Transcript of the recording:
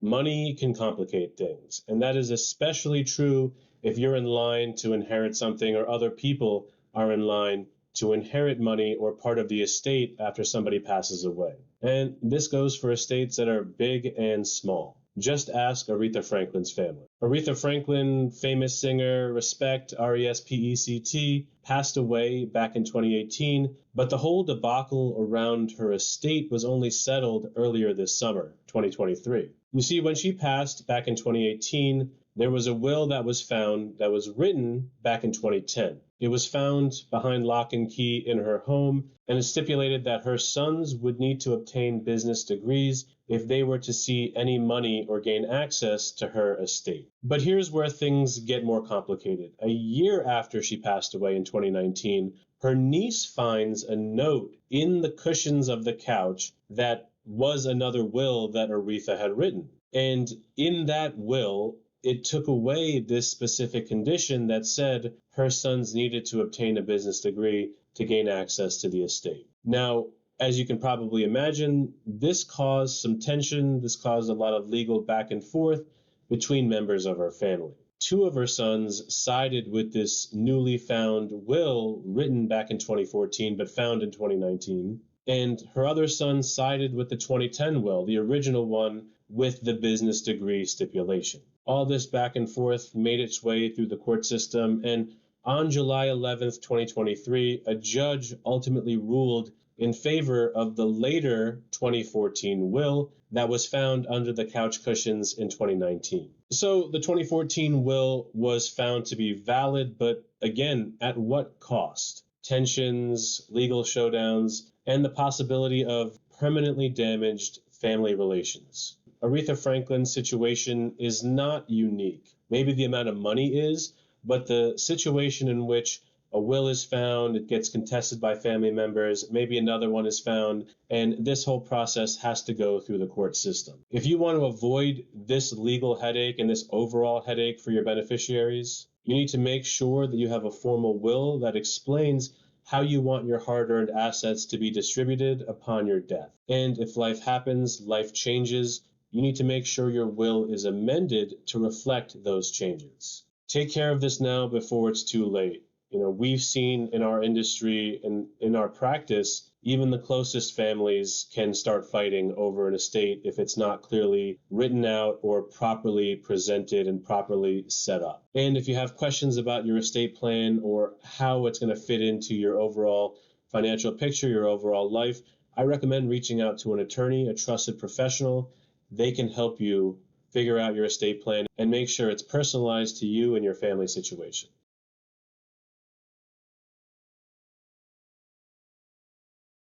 money can complicate things. And that is especially true if you're in line to inherit something or other people are in line to inherit money or part of the estate after somebody passes away. And this goes for estates that are big and small. Just ask Aretha Franklin's family. Aretha Franklin, famous singer, respect, Respect, passed away back in 2018, but the whole debacle around her estate was only settled earlier this summer, 2023. You see, when she passed back in 2018, there was a will that was found that was written back in 2010. It was found behind lock and key in her home, and it stipulated that her sons would need to obtain business degrees if they were to see any money or gain access to her estate. But here's where things get more complicated. A year after she passed away in 2019, her niece finds a note in the cushions of the couch that was another will that Aretha had written. And in that will, it took away this specific condition that said her sons needed to obtain a business degree to gain access to the estate. Now, as you can probably imagine, this caused some tension. This caused a lot of legal back and forth between members of her family. Two of her sons sided with this newly found will written back in 2014 but found in 2019. And her other son sided with the 2010 will, the original one, with the business degree stipulation. All this back and forth made its way through the court system, and on July 11th, 2023, a judge ultimately ruled in favor of the later 2014 will that was found under the couch cushions in 2019. So the 2014 will was found to be valid, but again, at what cost? Tensions, legal showdowns, and the possibility of permanently damaged family relations. Aretha Franklin's situation is not unique. Maybe the amount of money is, but the situation in which a will is found, it gets contested by family members, maybe another one is found, and this whole process has to go through the court system. If you want to avoid this legal headache and this overall headache for your beneficiaries, you need to make sure that you have a formal will that explains how you want your hard-earned assets to be distributed upon your death. And if life happens, life changes, you need to make sure your will is amended to reflect those changes. Take care of this now before it's too late. We've seen in our industry and in our practice, even the closest families can start fighting over an estate if it's not clearly written out or properly presented and properly set up. And if you have questions about your estate plan or how it's going to fit into your overall financial picture, your overall life, I recommend reaching out to an attorney, a trusted professional. They can help you figure out your estate plan and make sure it's personalized to you and your family situation.